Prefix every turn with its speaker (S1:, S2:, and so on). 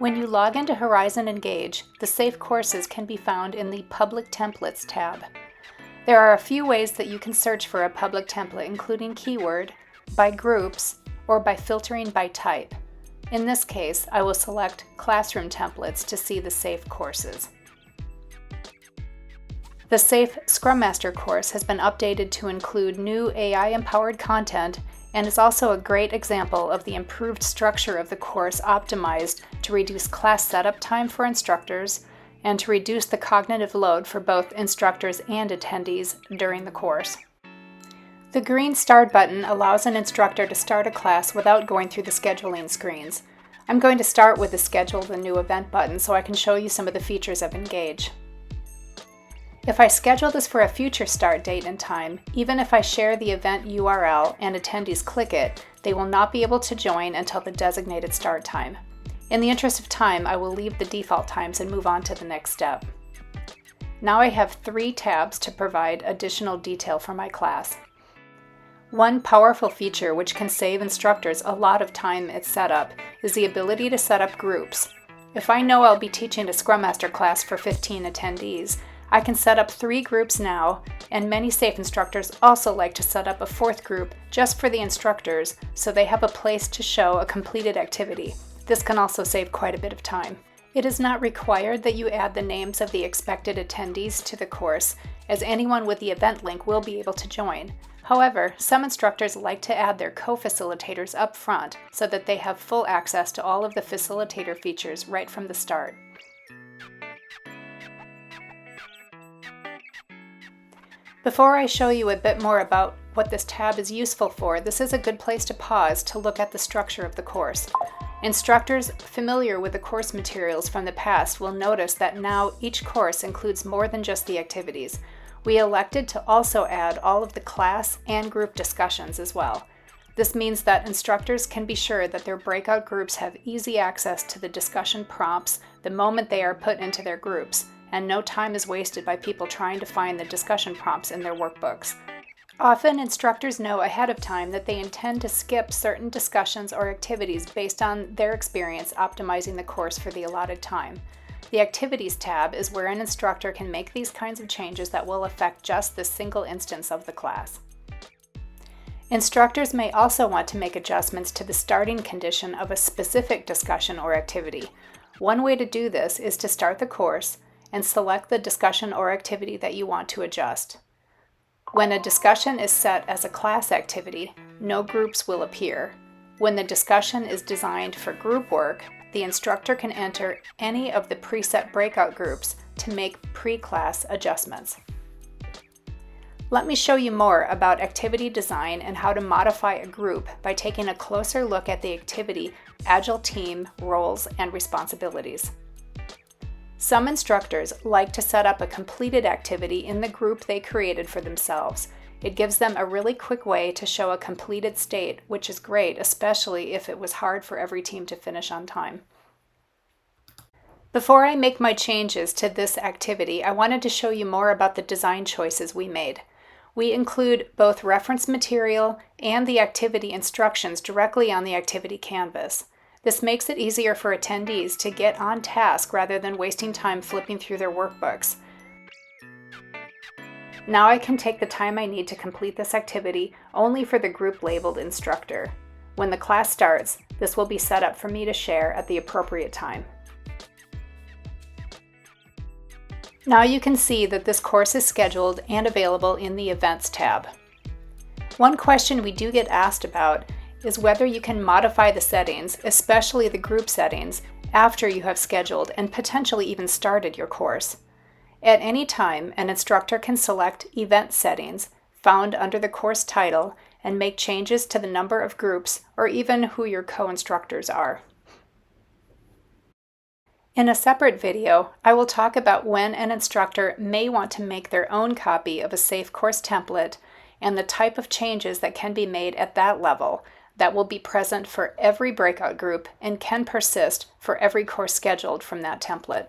S1: When you log into Horizon Engage, the SAFe courses can be found in the Public Templates tab. There are a few ways that you can search for a public template, including keyword, by groups, or by filtering by type. In this case, I will select Classroom Templates to see the SAFe courses. The SAFe Scrum Master course has been updated to include new AI-empowered content and is also a great example of the improved structure of the course optimized to reduce class setup time for instructors and to reduce the cognitive load for both instructors and attendees during the course. The green Start button allows an instructor to start a class without going through the scheduling screens. I'm going to start with the Schedule the New Event button so I can show you some of the features of Engage. If I schedule this for a future start date and time, even if I share the event URL and attendees click it, they will not be able to join until the designated start time. In the interest of time, I will leave the default times and move on to the next step. Now I have 3 tabs to provide additional detail for my class. One powerful feature which can save instructors a lot of time at setup is the ability to set up groups. If I know I'll be teaching a Scrum Master class for 15 attendees, I can set up 3 groups now, and many SAFe instructors also like to set up a 4th group just for the instructors so they have a place to show a completed activity. This can also save quite a bit of time. It is not required that you add the names of the expected attendees to the course, as anyone with the event link will be able to join. However, some instructors like to add their co-facilitators up front so that they have full access to all of the facilitator features right from the start. Before I show you a bit more about what this tab is useful for, this is a good place to pause to look at the structure of the course. Instructors familiar with the course materials from the past will notice that now each course includes more than just the activities. We elected to also add all of the class and group discussions as well. This means that instructors can be sure that their breakout groups have easy access to the discussion prompts the moment they are put into their groups, and no time is wasted by people trying to find the discussion prompts in their workbooks. Often, instructors know ahead of time that they intend to skip certain discussions or activities based on their experience optimizing the course for the allotted time. The Activities tab is where an instructor can make these kinds of changes that will affect just this single instance of the class. Instructors may also want to make adjustments to the starting condition of a specific discussion or activity. One way to do this is to start the course and select the discussion or activity that you want to adjust. When a discussion is set as a class activity, no groups will appear. When the discussion is designed for group work, the instructor can enter any of the preset breakout groups to make pre-class adjustments. Let me show you more about activity design and how to modify a group by taking a closer look at the activity, Agile Team, roles, and responsibilities. Some instructors like to set up a completed activity in the group they created for themselves. It gives them a really quick way to show a completed state, which is great, especially if it was hard for every team to finish on time. Before I make my changes to this activity, I wanted to show you more about the design choices we made. We include both reference material and the activity instructions directly on the activity canvas. This makes it easier for attendees to get on task rather than wasting time flipping through their workbooks. Now I can take the time I need to complete this activity only for the group labeled instructor. When the class starts, this will be set up for me to share at the appropriate time. Now you can see that this course is scheduled and available in the Events tab. One question we do get asked about is whether you can modify the settings, especially the group settings, after you have scheduled and potentially even started your course. At any time, an instructor can select Event Settings, found under the course title, and make changes to the number of groups or even who your co-instructors are. In a separate video, I will talk about when an instructor may want to make their own copy of a SAFe course template and the type of changes that can be made at that level that will be present for every breakout group and can persist for every course scheduled from that template.